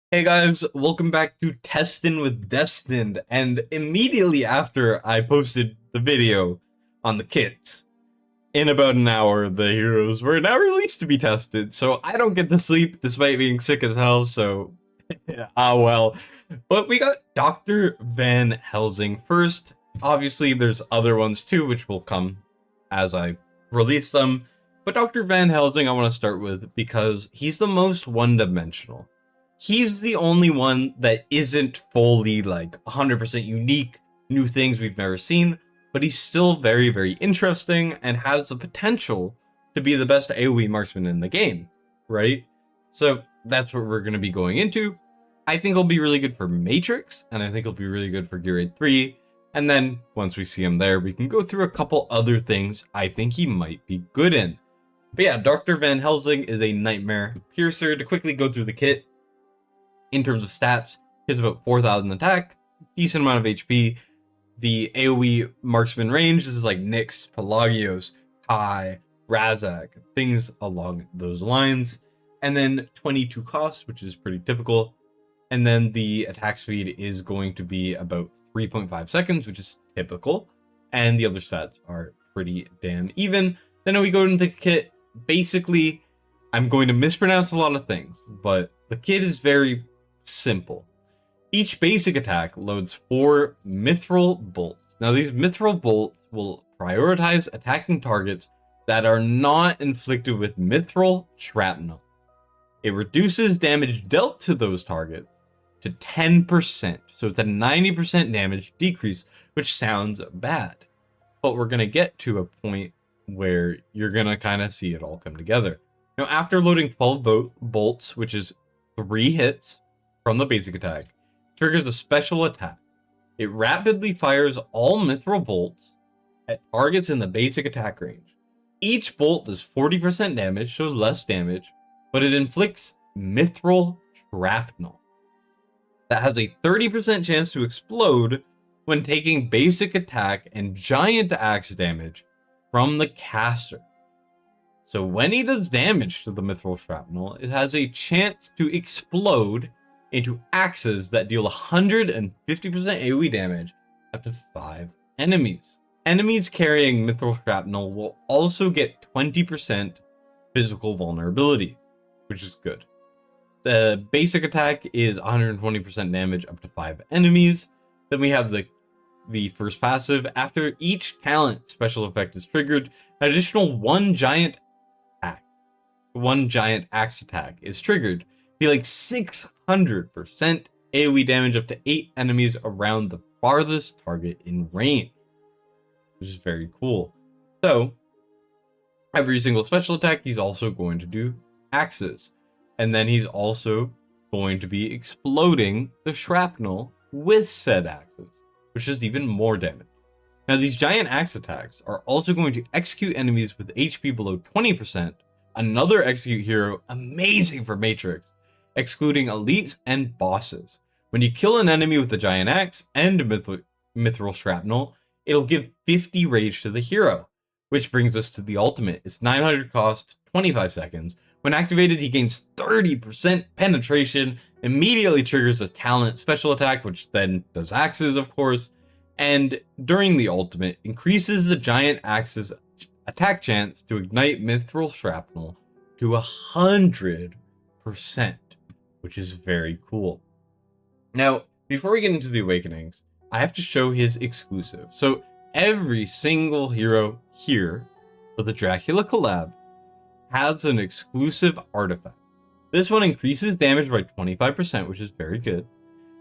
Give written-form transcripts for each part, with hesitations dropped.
Hey guys, welcome back to Testin' with Destined, and immediately after I posted the video on the kits, in about an hour, the heroes were now released to be tested, so I don't get to sleep despite being sick as hell, so well. But we got Dr. Van Helsing first. Obviously, there's other ones too, which will come as I release them, but Dr. Van Helsing I want to start with because he's the most one-dimensional. He's the only one that isn't fully like 100% unique, new things we've never seen, but he's still very, very interesting and has the potential to be the best AOE marksman in the game, right? So that's what we're going to be going into. I think he'll be really good for Matrix, and I think he'll be really good for Gear Raid 3. And then once we see him there, we can go through a couple other things I think he might be good in. But yeah, Dr. Van Helsing is a Nightmare Piercer. To quickly go through the kit, in terms of stats, he has about 4,000 attack, decent amount of HP. The AOE marksman range, this is like Nyx, Pelagios, Kai, Razak, things along those lines. And then 22 cost, which is pretty typical. And then the attack speed is going to be about 3.5 seconds, which is typical. And the other stats are pretty damn even. Then we go into the kit. Basically, I'm going to mispronounce a lot of things, but the kit is very simple. Each basic attack loads 4 mithril bolts. Now these mithril bolts will prioritize attacking targets that are not inflicted with mithril shrapnel. It reduces damage dealt to those targets to 10%, so it's a 90% damage decrease, which sounds bad. But we're going to get to a point where you're going to kind of see it all come together. Now after loading 12 bolts, which is 3 hits from the basic attack, triggers a special attack. It rapidly fires all mithril bolts at targets in the basic attack range. Each bolt does 40% damage, so less damage, but it inflicts mithril shrapnel that has a 30% chance to explode when taking basic attack and giant axe damage from the caster. So when he does damage to the mithril shrapnel, it has a chance to explode into axes that deal 150% AoE damage up to 5 enemies. Enemies carrying mithril shrapnel will also get 20% physical vulnerability, which is good. The basic attack is 120% damage up to 5 enemies. Then we have the first passive. After each talent special effect is triggered, an additional one giant axe attack is triggered, dealing 600% AoE damage up to 8 enemies around the farthest target in range, which is very cool. So every single special attack, he's also going to do axes, and then he's also going to be exploding the shrapnel with said axes, which is even more damage. Now these giant axe attacks are also going to execute enemies with HP below 20%, another execute hero amazing for Matrix, excluding elites and bosses. When you kill an enemy with the giant axe and mithril shrapnel, it'll give 50 rage to the hero, which brings us to the ultimate. It's 900 cost, 25 seconds. When activated, he gains 30% penetration, immediately triggers a talent special attack, which then does axes, of course, and during the ultimate, increases the giant axe's attack chance to ignite mithril shrapnel to 100%, which is very cool. Now, before we get into the awakenings, I have to show his exclusive. So every single hero here for the Dracula collab has an exclusive artifact. This one increases damage by 25%, which is very good.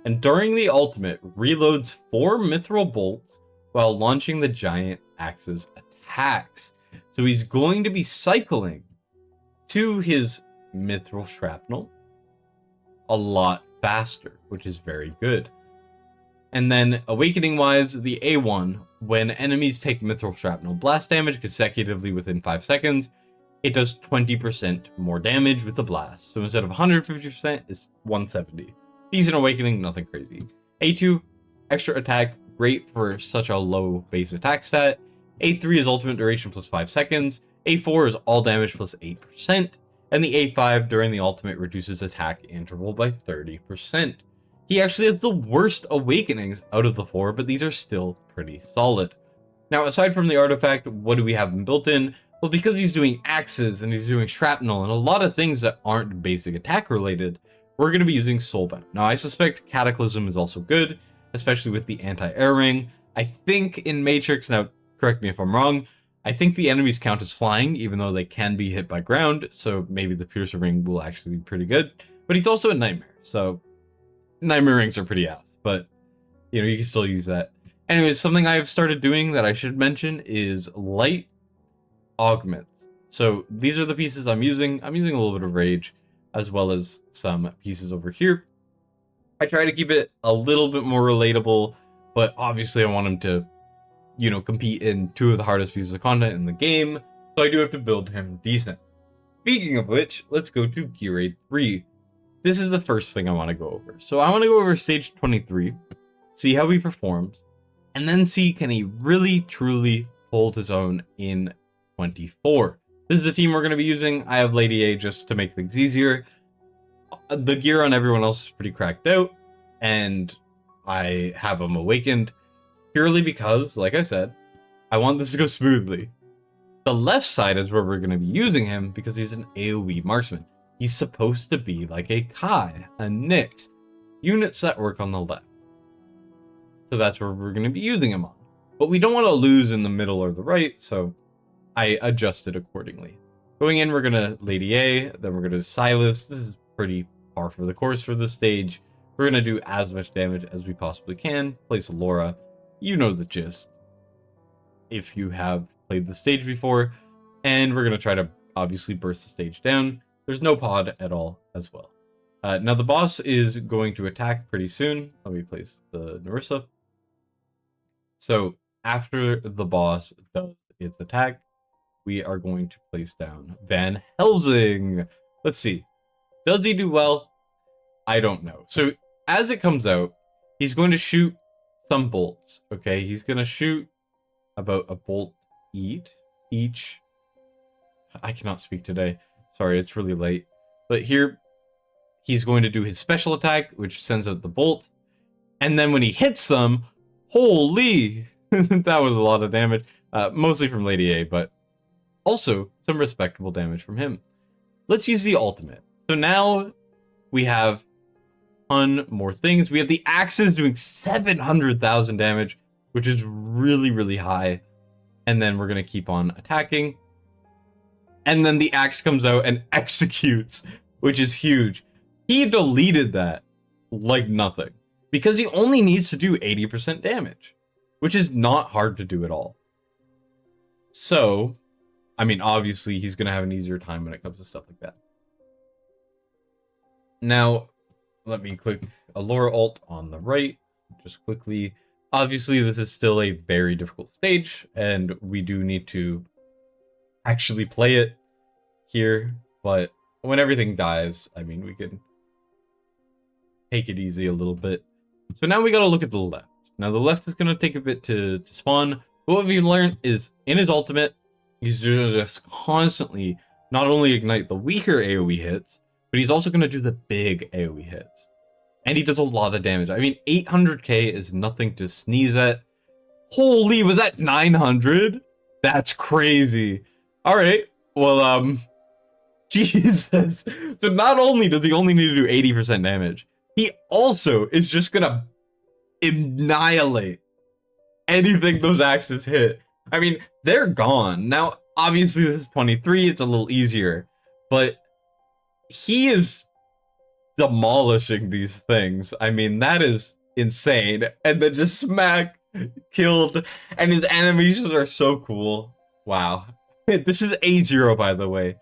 And during the ultimate, reloads 4 mithril bolts while launching the giant axe's attacks. So he's going to be cycling to his mithril shrapnel a lot faster, which is very good. And then awakening wise, the A1, when enemies take mithril shrapnel blast damage consecutively within 5 seconds, it does 20% more damage with the blast. So instead of 150%, it's 170. Decent awakening, nothing crazy. A2, extra attack, great for such a low base attack stat. A3 is ultimate duration plus 5 seconds. A4 is all damage plus 8%. And the A5 during the ultimate reduces attack interval by 30%. He actually has the worst awakenings out of the 4, but these are still pretty solid. Now, aside from the artifact, what do we have him built in? Well, because he's doing axes and he's doing shrapnel and a lot of things that aren't basic attack related, we're going to be using Soulbound. Now, I suspect Cataclysm is also good, especially with the anti-air ring. I think in Matrix, now correct me if I'm wrong, I think the enemies count as flying, even though they can be hit by ground, so maybe the Piercer ring will actually be pretty good. But he's also a Nightmare, so Nightmare rings are pretty ass, but you know, you can still use that. Anyways, something I've started doing that I should mention is light augments. So these are the pieces I'm using. I'm using a little bit of Rage, as well as some pieces over here. I try to keep it a little bit more relatable, but obviously I want him to, you know, compete in 2 of the hardest pieces of content in the game, so I do have to build him decent. Speaking of which, let's go to Gear Aid 3. This is the first thing I want to go over. So I want to go over stage 23, see how he performs, and then see can he really truly hold his own in 24. This is the team we're going to be using. I have Lady A just to make things easier. The gear on everyone else is pretty cracked out, and I have him awakened purely because, like I said, I want this to go smoothly. The left side is where we're going to be using him because he's an AOE marksman. He's supposed to be like a Kai, a Nyx, units that work on the left. So that's where we're going to be using him on. But we don't want to lose in the middle or the right, so I adjusted accordingly. Going in, we're going to Lady A, then we're going to Silas. This is pretty par for the course for this stage. We're going to do as much damage as we possibly can. Place Laura. You know the gist if you have played the stage before. And we're going to try to obviously burst the stage down. There's no pod at all as well. Now the boss is going to attack pretty soon. Let me place the Narissa. So after the boss does its attack, we are going to place down Van Helsing. Let's see. Does he do well? I don't know. So as it comes out, he's going to shoot some bolts. Okay, he's going to shoot about a bolt each. I cannot speak today. Sorry, it's really late. But here, he's going to do his special attack, which sends out the bolt. And then when he hits them, holy, that was a lot of damage. Mostly from Lady A, but also some respectable damage from him. Let's use the ultimate. So now we have a ton more things. We have the axes doing 700,000 damage, which is really, really high. And then we're going to keep on attacking. And then the axe comes out and executes, which is huge. He deleted that like nothing because he only needs to do 80% damage, which is not hard to do at all. So, I mean, obviously he's going to have an easier time when it comes to stuff like that. Now, let me click a Laura ult on the right, just quickly. Obviously, this is still a very difficult stage, and we do need to actually play it here, but when everything dies, I mean, we can take it easy a little bit. So now we gotta look at the left. Now the left is gonna take a bit to spawn, but what we've learned is in his ultimate, he's gonna just constantly not only ignite the weaker AoE hits, but he's also gonna do the big AoE hits. And he does a lot of damage. I mean, 800k is nothing to sneeze at. Holy, was that 900? That's crazy. All right, well, Jesus. So not only does he only need to do 80% damage, he also is just gonna annihilate anything those axes hit. I mean, they're gone. Now, obviously, this is 23, it's a little easier, but he is demolishing these things. I mean, that is insane. And then just smack, killed, and his animations are so cool. Wow. This is A0, by the way.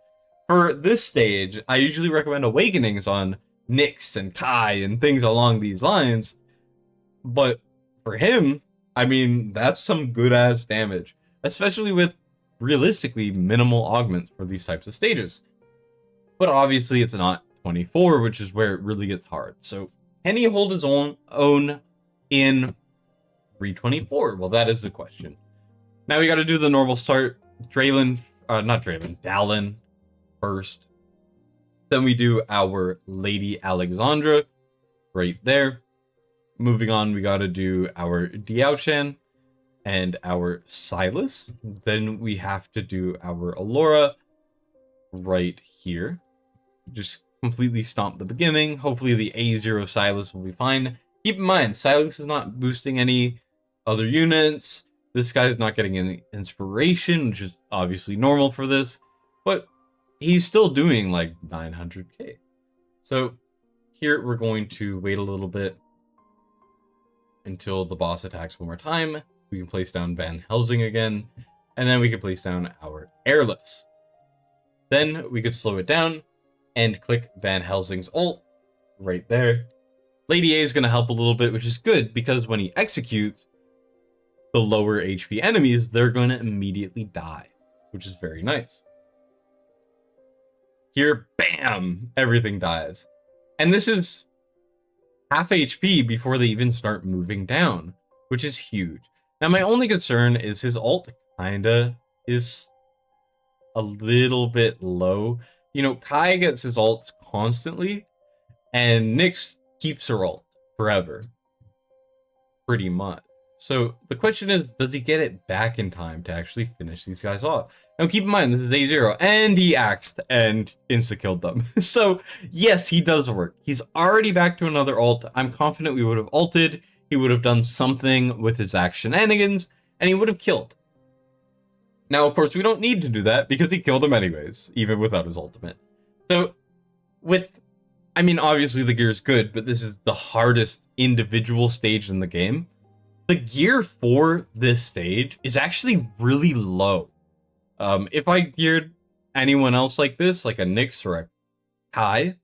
For this stage, I usually recommend Awakenings on Nyx and Kai and things along these lines. But for him, I mean, that's some good-ass damage. Especially with, realistically, minimal augments for these types of stages. But obviously, it's not 24, which is where it really gets hard. So, can he hold his own in 324? Well, that is the question. Now we got to do the normal start. Dalen first. Then we do our Lady Alexandra right there. Moving on, we gotta do our Diaochan and our Silas. Then we have to do our Alora right here. Just completely stomp the beginning. Hopefully the A0 Silas will be fine. Keep in mind, Silas is not boosting any other units. This guy's not getting any inspiration, which is obviously normal for this. But he's still doing like 900k. So here we're going to wait a little bit until the boss attacks one more time. We can place down Van Helsing again, and then we can place down our Airless. Then we could slow it down and click Van Helsing's ult right there. Lady A is going to help a little bit, which is good because when he executes the lower HP enemies, they're going to immediately die, which is very nice. Here, bam, everything dies. And this is half HP before they even start moving down, which is huge. Now, my only concern is his ult kinda is a little bit low. You know, Kai gets his ults constantly, and Nyx keeps her ult forever, pretty much. So the question is, does he get it back in time to actually finish these guys off? Now keep in mind, this is A0, and he axed and insta-killed them. So yes, he does work. He's already back to another ult. I'm confident we would have ulted. He would have done something with his action shenanigans, and he would have killed. Now, of course, we don't need to do that because he killed him anyways, even without his ultimate. So I mean, obviously the gear is good, but this is the hardest individual stage in the game. The gear for this stage is actually really low. If I geared anyone else like this, like a Nyx or a Kai,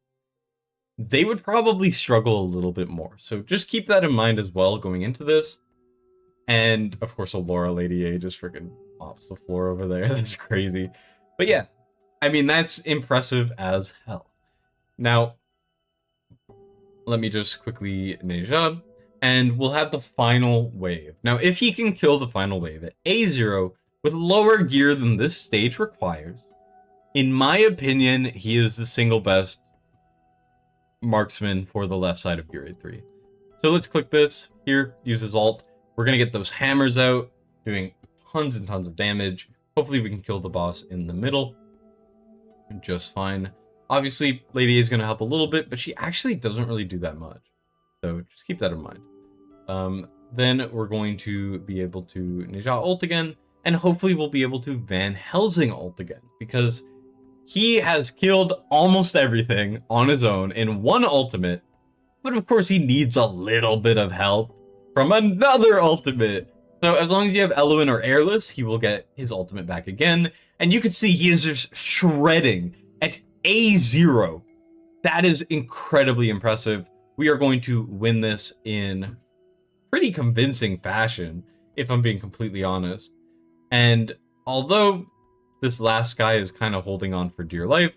they would probably struggle a little bit more. So just keep that in mind as well going into this. And of course, Alora Lady A just freaking mops the floor over there. That's crazy. But yeah, I mean, that's impressive as hell. Now, let me just quickly Neja, and we'll have the final wave. Now, if he can kill the final wave at A0 with lower gear than this stage requires, in my opinion, he is the single best marksman for the left side of Gear 3. So let's click this here, use his ult. We're going to get those hammers out, doing tons and tons of damage. Hopefully we can kill the boss in the middle just fine. Obviously, Lady A is going to help a little bit, but she actually doesn't really do that much. So just keep that in mind. Then we're going to be able to Neja ult again, and hopefully we'll be able to Van Helsing ult again, because he has killed almost everything on his own in one ultimate, but of course he needs a little bit of help from another ultimate. So as long as you have Eloin or Airless, he will get his ultimate back again, and you can see he is just shredding at A0. That is incredibly impressive. We are going to win this in pretty convincing fashion, if I'm being completely honest. And although this last guy is kind of holding on for dear life,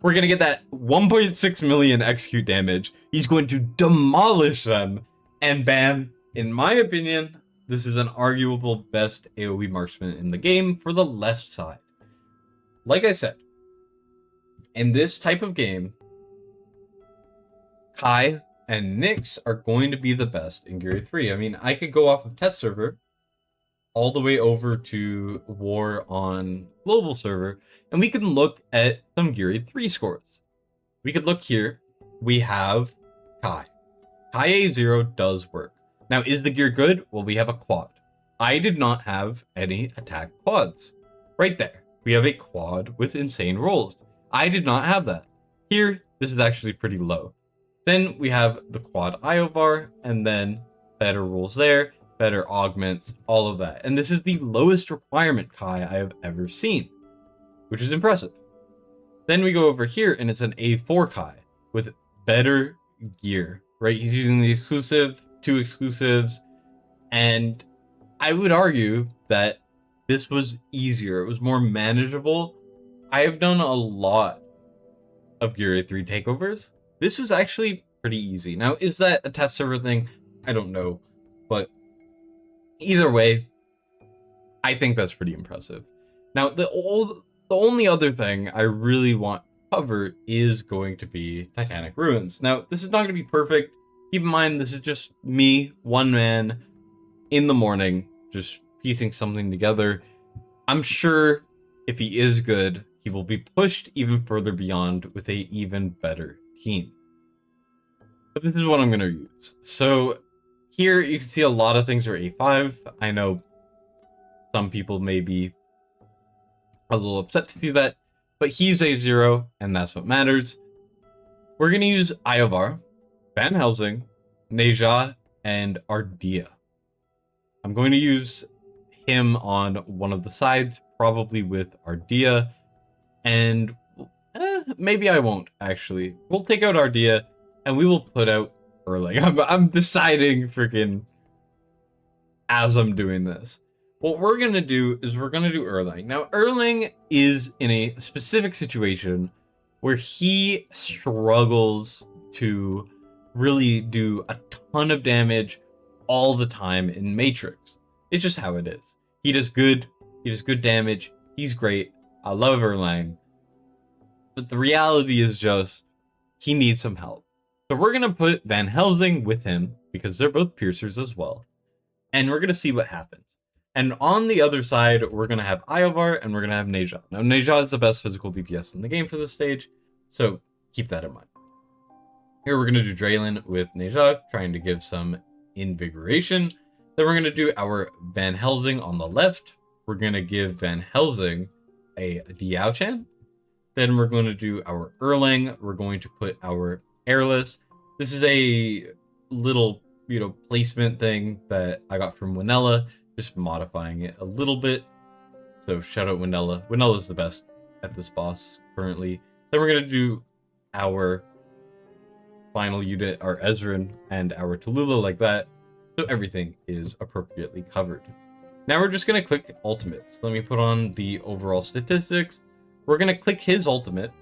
we're going to get that 1.6 million execute damage. He's going to demolish them. And bam, in my opinion, this is an arguable best AoE marksman in the game for the left side. Like I said, in this type of game, Kai and Nyx are going to be the best in Gear 3. I mean, I could go off of test server all the way over to war on global server, and we can look at some Gear 3 scores. We could look here. We have Kai. Kai A0 does work. Now, is the gear good? Well, we have a quad. I did not have any attack quads. Right there. We have a quad with insane rolls. I did not have that. Here, this is actually pretty low. Then we have the quad Iovar, and then better rolls there, better augments, all of that. And this is the lowest requirement Kai I have ever seen, which is impressive. Then we go over here, and it's an A4 Kai with better gear, right? He's using the exclusive, 2 exclusives, and I would argue that this was easier. It was more manageable. I have done a lot of Gear 3 takeovers. This was actually pretty easy. Now, is that a test server thing? I don't know. But either way, I think that's pretty impressive. Now, the only other thing I really want cover is going to be Titanic Ruins. Now, this is not going to be perfect. Keep in mind, this is just me, one man, in the morning, just piecing something together. I'm sure if he is good, he will be pushed even further beyond with a even better team. But this is what I'm going to use. So here you can see a lot of things are A5. I know some people may be a little upset to see that, but he's A0, and that's what matters. We're going to use Iovar, Van Helsing, Neja, and Ardea. I'm going to use him on one of the sides, probably with Ardea, and maybe I won't, actually. We'll take out Ardea, and we will put out Erling. I'm deciding freaking as I'm doing this. What we're going to do is we're going to do Erling. Now, Erling is in a specific situation where he struggles to really do a ton of damage all the time in Matrix. It's just how it is. He does good damage. He's great. I love Erlang. But the reality is just, he needs some help. So we're going to put Van Helsing with him, because they're both piercers as well. And we're going to see what happens. And on the other side, we're going to have Iovar, and we're going to have Neja. Now, Neja is the best physical DPS in the game for this stage, so keep that in mind. Here we're going to do Draylen with Neja, trying to give some invigoration. Then we're going to do our Van Helsing on the left. We're going to give Van Helsing a Diao-chan. Then we're going to do our Erling. We're going to put our Airless. This is a little, placement thing that I got from Winella, just modifying it a little bit. So shout out Winella. Winella's the best at this boss currently. Then we're going to do our final unit, our Ezrin, and our Tallulah like that. So everything is appropriately covered. Now we're just going to click ultimates. Let me put on the overall statistics. We're going to click his ultimate,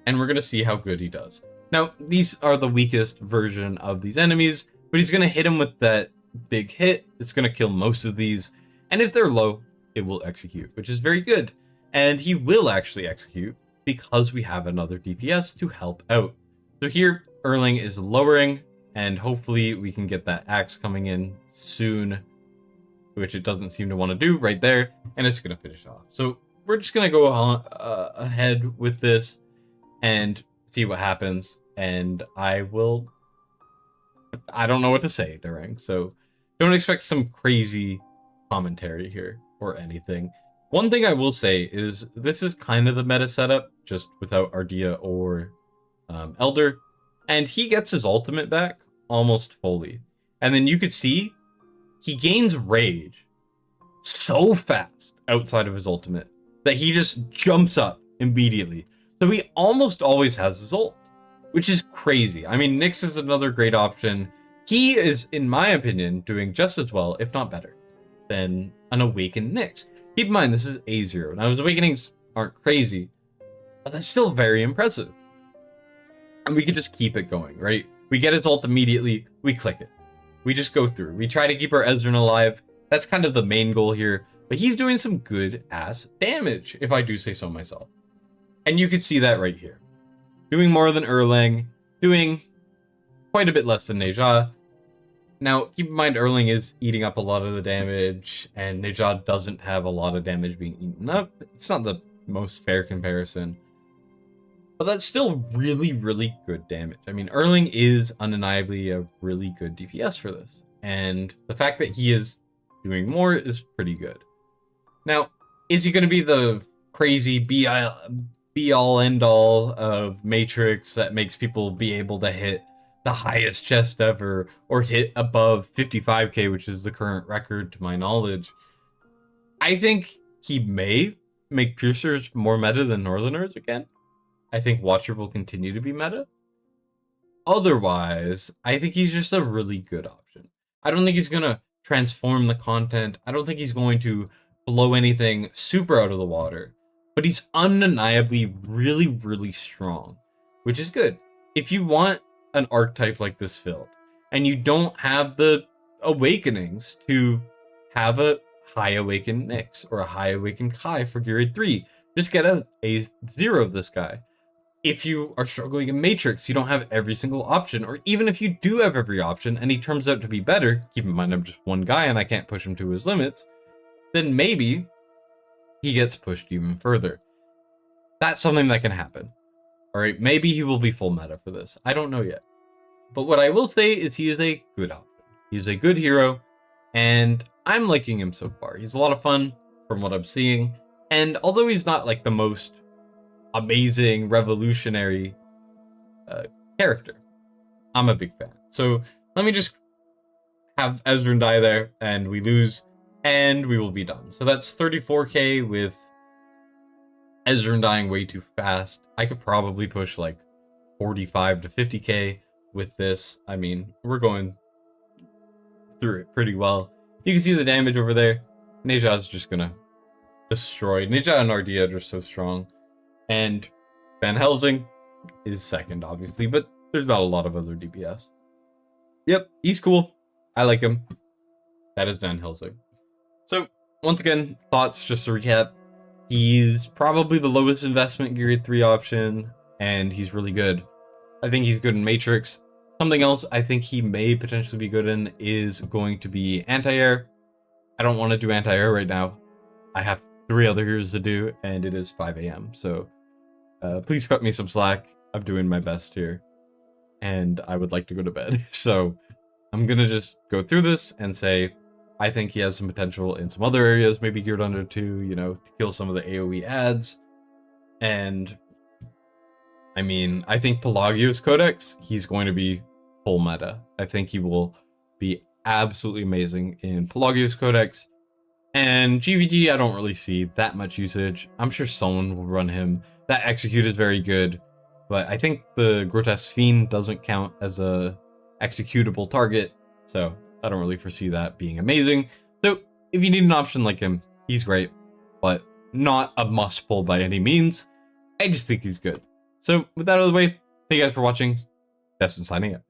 and we're going to see how good he does. Now, these are the weakest version of these enemies, but he's going to hit him with that big hit. It's going to kill most of these, and if they're low, it will execute, which is very good. And he will actually execute because we have another DPS to help out. So here, Erling is lowering, and hopefully we can get that axe coming in soon, which it doesn't seem to want to do right there, and it's going to finish off. So we're just going to go ahead with this and see what happens, and I don't know what to say during, so don't expect some crazy commentary here or anything. One thing I will say is this is kind of the meta setup, just without Ardea or Elder, and he gets his ultimate back almost fully. And then you could see he gains rage so fast outside of his ultimate that he just jumps up immediately. So he almost always has his ult, which is crazy. I mean, Nyx is another great option. He is, in my opinion, doing just as well, if not better, than an Awakened Nyx. Keep in mind, this is A0. Now, his Awakenings aren't crazy, but that's still very impressive. And we can just keep it going, right? We get his ult immediately, we click it. We just go through. We try to keep our Ezrin alive. That's kind of the main goal here. But he's doing some good-ass damage, if I do say so myself. And you can see that right here. Doing more than Erling, doing quite a bit less than Neja. Now, keep in mind, Erling is eating up a lot of the damage, and Neja doesn't have a lot of damage being eaten up. It's not the most fair comparison. But that's still really, really good damage. I mean, Erling is undeniably a really good DPS for this. And the fact that he is doing more is pretty good. Now, is he going to be the crazy be-all, end-all of Matrix that makes people be able to hit the highest chest ever, or hit above 55k, which is the current record to my knowledge? I think he may make Piercers more meta than Northerners again. I think Watcher will continue to be meta. Otherwise, I think he's just a really good option. I don't think he's going to transform the content. I don't think he's going to blow anything super out of the water. But he's undeniably really, really strong, which is good. If you want an archetype like this filled, and you don't have the awakenings to have a high awakened Nyx or a high awakened Kai for Grade 3, just get a 0 of this guy. If you are struggling in Matrix, you don't have every single option, or even if you do have every option and he turns out to be better, keep in mind I'm just one guy and I can't push him to his limits, then maybe he gets pushed even further. That's something that can happen. Alright, maybe he will be full meta for this. I don't know yet. But what I will say is he is a good option. He's a good hero, and I'm liking him so far. He's a lot of fun from what I'm seeing, and although he's not like the most amazing, revolutionary character, I'm a big fan. So let me just have Ezrin die there, and we lose, and we will be done. So that's 34k with Ezrin dying way too fast. I could probably push like 45 to 50k with this. I mean, we're going through it pretty well. You can see the damage over there. Neja's just gonna destroy. Neja and Ardea are just so strong. And Van Helsing is second, obviously, but there's not a lot of other DPS. Yep, he's cool. I like him. That is Van Helsing. So, once again, thoughts, just to recap. He's probably the lowest investment Gear 3 option, and he's really good. I think he's good in Matrix. Something else I think he may potentially be good in is going to be anti-air. I don't want to do anti-air right now. I have 3 other heroes to do, and it is 5 a.m. So please cut me some slack. I'm doing my best here, and I would like to go to bed. So I'm going to just go through this and say, I think he has some potential in some other areas, maybe geared under 2, you know, to kill some of the AOE ads. And I mean, I think Pelagio's Codex, he's going to be full meta. I think he will be absolutely amazing in Pelagio's Codex. And GVG, I don't really see that much usage. I'm sure someone will run him. That Execute is very good, but I think the Grotesque Fiend doesn't count as a executable target, so I don't really foresee that being amazing. So if you need an option like him, he's great, but not a must pull by any means. I just think he's good. So with that out of the way, thank you guys for watching. Destined signing out.